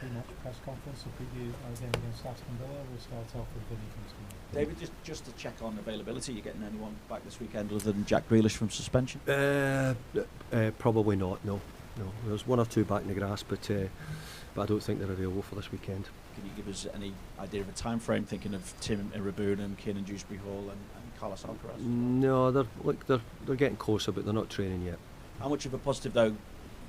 Pre-match press conference to preview our game against Aston Villa. We'll start off with Vinny Kingston. David, just to check on availability, you getting anyone back this weekend other than Jack Grealish from suspension? Probably not. No. There's one or two back in the grass, but I don't think they're available for this weekend. Can you give us any idea of a time frame? Thinking of Tim Irabun, Kiernan Dewsbury Hall, and Carlos Alcaraz. No, they're getting closer, but they're not training yet. How much of a positive, though? You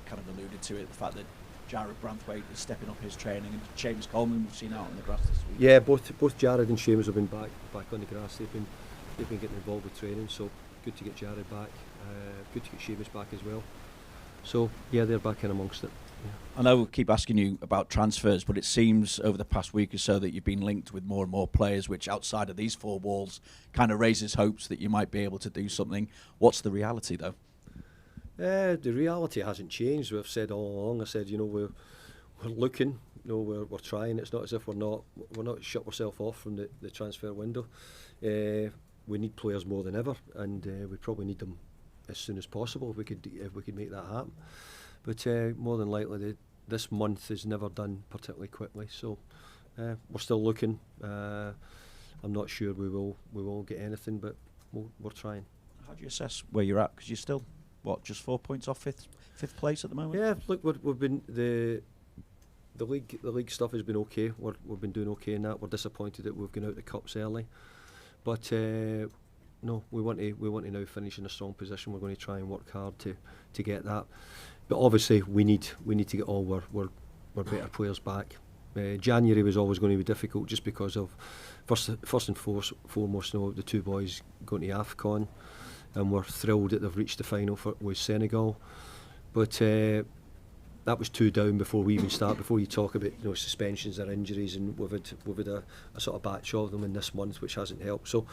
kind of alluded to it, the fact that Jared Branthwaite is stepping up his training, and Seamus Coleman we've seen out on the grass this week. Yeah, both Jared and Seamus have been back on the grass. They've been getting involved with training, so good to get Jared back. Good to get Seamus back as well. So yeah, they're back in amongst it. Yeah. I know we keep asking you about transfers, but it seems over the past week or so that you've been linked with more and more players, which outside of these four walls kind of raises hopes that you might be able to do something. What's the reality, though? The reality hasn't changed. We've said all along. I said, we're looking, we're trying. It's not as if we're not shut ourselves off from the transfer window. We need players more than ever, and we probably need them as soon as possible if we could make that happen. But more than likely, this month is never done particularly quickly. So we're still looking. I'm not sure we will get anything, but we're trying. How do you assess where you're at? Because you're still just 4 points off fifth place at the moment. Yeah, look, we've been the league stuff has been okay. We've been doing okay in that. We're disappointed that we've gone out the cups early, but no, we want to now finish in a strong position. We're going to try and work hard to get that. But obviously, we need to get all our better players back. January was always going to be difficult just because of first and foremost, the two boys going to AFCON, and we're thrilled that they've reached the final with Senegal. But that was two down before we even start. Before you talk about suspensions or injuries, and we've had a sort of batch of them in this month, which hasn't helped. So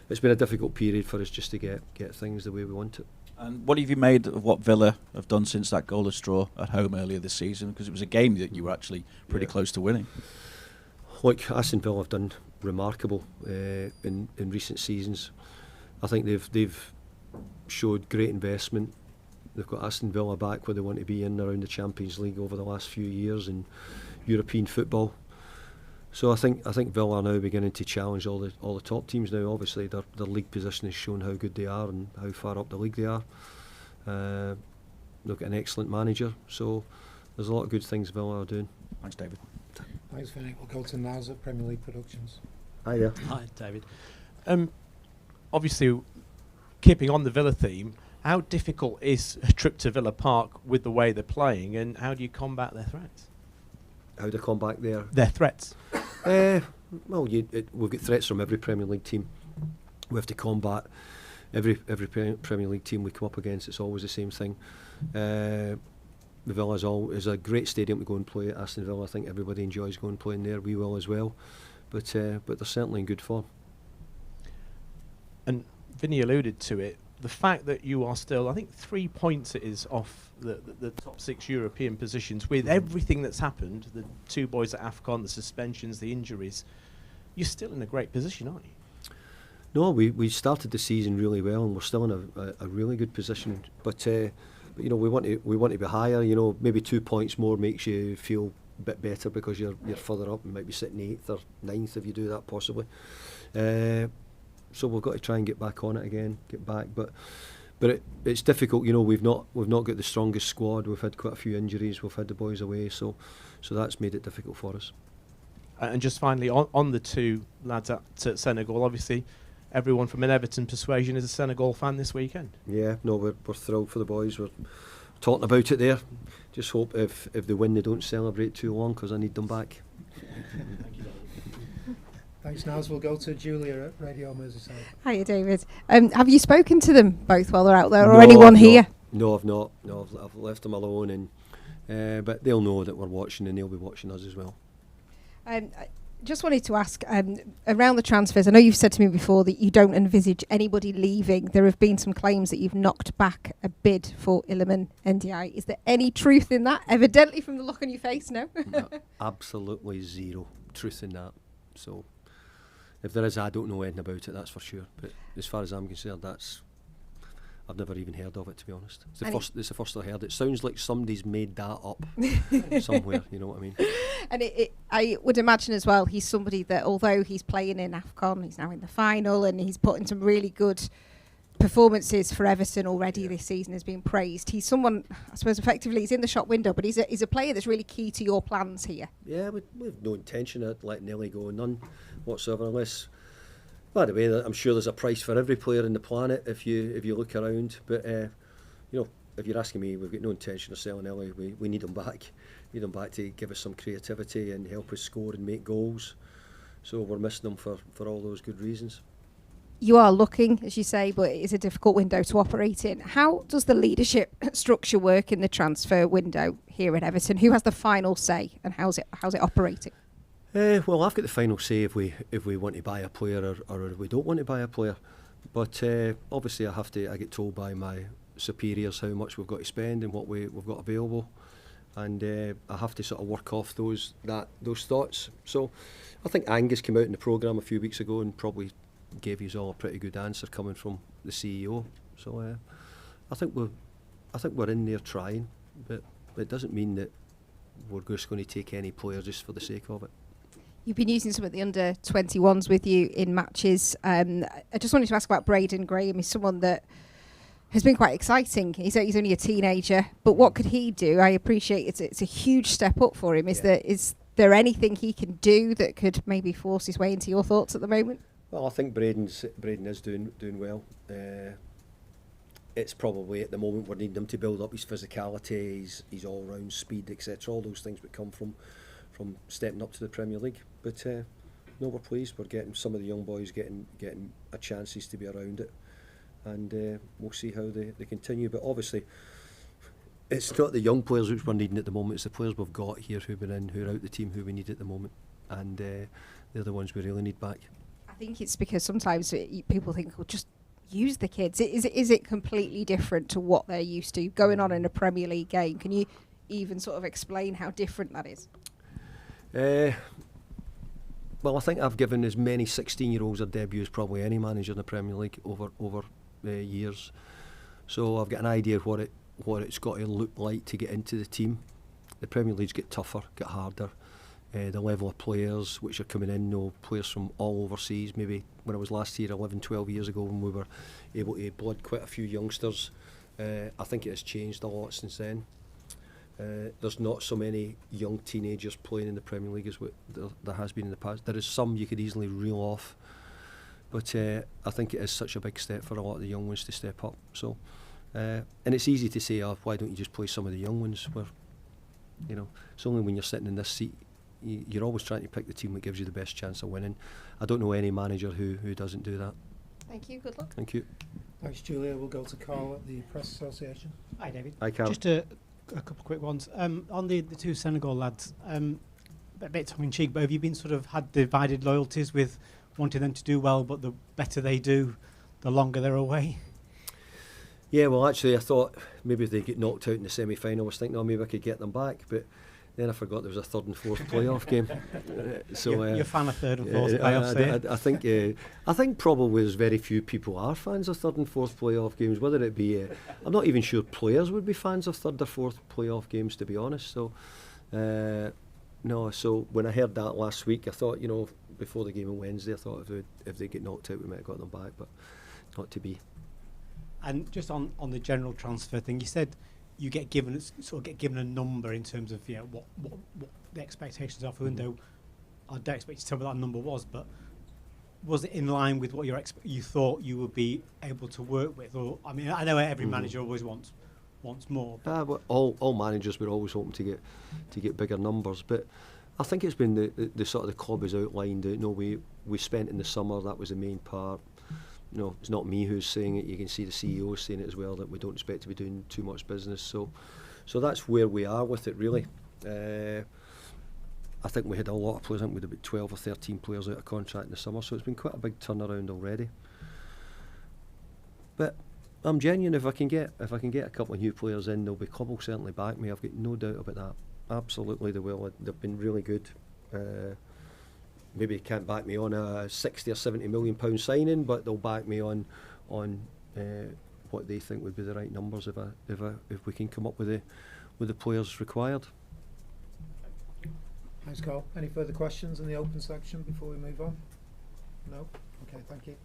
it's been a difficult period for us just to get things the way we want it. And what have you made of what Villa have done since that goalless draw at home earlier this season? Because it was a game that you were actually pretty close to winning. Look, Aston Villa have done remarkable in recent seasons. I think they've showed great investment. They've got Aston Villa back where they want to be in around the Champions League over the last few years in European football. So I think Villa are now beginning to challenge all the top teams now. Obviously their league position has shown how good they are and how far up the league they are. They've got an excellent manager, so there's a lot of good things Villa are doing. Thanks, David. Thanks, Vinny. We'll go to Naz at Premier League Productions. Hi there. Hi, David. Obviously, keeping on the Villa theme, how difficult is a trip to Villa Park with the way they're playing, and how do you combat their threats? How to combat their threats? Well, we've got threats from every Premier League team. We have to combat every Premier League team we come up against. It's always the same thing. The Villa is a great stadium to go and play at. Aston Villa, I think everybody enjoys going and playing there. We will as well, but they're certainly in good form. And Vinny alluded to it. The fact that you are still, I think 3 points it is off the top 6 European positions, with everything that's happened, the two boys at AFCON, the suspensions, the injuries, you're still in a great position, aren't you? No, we started the season really well, and we're still in a really good position. But we want to be higher. Maybe 2 points more makes you feel a bit better because you're further up and might be sitting 8th or 9th if you do that possibly. So we've got to try and get back on it again, get back. But it's difficult. We've not got the strongest squad. We've had quite a few injuries. We've had the boys away, so that's made it difficult for us. And just finally, on the two lads at Senegal, obviously, everyone from an Everton persuasion is a Senegal fan this weekend. Yeah, no, we're thrilled for the boys. We're talking about it there. Just hope if they win, they don't celebrate too long because I need them back. Thank you. Thanks, Naz. We'll go to Julia at Radio Merseyside. Hiya, David. Have you spoken to them both while they're out there, or anyone here? No, I've not. No, I've left them alone, and but they'll know that we're watching, and they'll be watching us as well. I just wanted to ask, around the transfers, I know you've said to me before that you don't envisage anybody leaving. There have been some claims that you've knocked back a bid for Iliman NDI. Is there any truth in that? Evidently from the look on your face, no? No, absolutely zero truth in that. So if there is, I don't know anything about it, that's for sure. But as far as I'm concerned, I've never even heard of it, to be honest. It's the first I heard. It sounds like somebody's made that up somewhere. You know what I mean? And I would imagine as well, he's somebody that, although he's playing in AFCON, he's now in the final, and he's put in some really good performances for Everton already this season, has been praised. He's someone, I suppose, effectively he's in the shop window, but he's a player that's really key to your plans here. Yeah, we've no intention of letting Nelly go, none whatsoever, unless. By the way, I'm sure there's a price for every player on the planet if you look around. But you know, if you're asking me, we've got no intention of selling Ellie. We need him back. We need him back to give us some creativity and help us score and make goals. So we're missing him for all those good reasons. You are looking, as you say, but it is a difficult window to operate in. How does the leadership structure work in the transfer window here at Everton? Who has the final say, and how's it operating? Well, I've got the final say if we want to buy a player or if we don't want to buy a player. But obviously I get told by my superiors how much we've got to spend and what we've got available, and I have to sort of work off those thoughts. So I think Angus came out in the programme a few weeks ago and probably gave you all a pretty good answer coming from the CEO. So I think we're in there trying, but it doesn't mean that we're just going to take any player just for the sake of it. You've been using some of the under-21s with you in matches. I just wanted to ask about Braden Graham. He's someone that has been quite exciting. He's only a teenager, but what could he do? I appreciate it's a huge step up for him. Is there anything he can do that could maybe force his way into your thoughts at the moment? Well, I think Braden is doing well. It's probably at the moment we're needing him to build up his physicality, his all-round speed, etc. All those things that come from stepping up to the Premier League. But no, we're pleased. We're getting some of the young boys getting a chances to be around it, and we'll see how they continue. But obviously, it's not the young players which we're needing at the moment. It's the players we've got here who've been in, who are out the team, who we need at the moment, and they're the ones we really need back. I think it's because sometimes people think, well, just use the kids. Is it completely different to what they're used to going on in a Premier League game? Can you even sort of explain how different that is? Well, I think I've given as many 16-year-olds a debut as probably any manager in the Premier League over years. So I've got an idea of what it's got to look like to get into the team. The Premier League's get tougher, get harder. The level of players which are coming in, players from all overseas. Maybe when I was last here 11, 12 years ago when we were able to blood quite a few youngsters, I think it has changed a lot since then. There's not so many young teenagers playing in the Premier League as what there has been in the past. There is some you could easily reel off, but I think it is such a big step for a lot of the young ones to step up. So, and it's easy to say, why don't you just play some of the young ones? Where, it's only when you're sitting in this seat, you're always trying to pick the team that gives you the best chance of winning. I don't know any manager who doesn't do that. Thank you. Good luck. Thank you. Thanks, Julia. We'll go to Carl at the Press Association. Hi, David. Hi, Carl. Just a couple of quick ones. On the two Senegal lads, a bit tongue-in-cheek, but have you been sort of had divided loyalties with wanting them to do well, but the better they do, the longer they're away? Yeah, well, actually, I thought maybe if they get knocked out in the semi-final, I was thinking, maybe I could get them back, but then I forgot there was a third and fourth playoff game. So you're a fan of third and fourth playoffs. I think probably there's very few people are fans of third and fourth playoff games. Whether it be, I'm not even sure players would be fans of third or fourth playoff games, to be honest. So, no. So when I heard that last week, I thought, before the game on Wednesday, I thought if they get knocked out, we might have got them back, but not to be. And just on the general transfer thing, you said you get given a number in terms of what the expectations are for the window. I don't expect you to tell me what that number was, but was it in line with what you thought you would be able to work with? Or I mean, I know every manager always wants more. But all managers were always hoping to get bigger numbers, but I think it's been the sort of the club has outlined. We spent in the summer, that was the main part. It's not me who's saying it. You can see the CEO saying it as well, that we don't expect to be doing too much business. So that's where we are with it, really. I think we had a lot of players. I think we had about 12 or 13 players out of contract in the summer, so it's been quite a big turnaround already. But I'm genuine. If I can get a couple of new players in, the club will certainly back me. I've got no doubt about that. Absolutely, they will. They've been really good. Maybe can't back me on a 60 or 70 million pound signing, but they'll back me on what what they think would be the right numbers if we can come up with the players required. Thanks, Carl. Any further questions in the open section before we move on? No? Okay, thank you.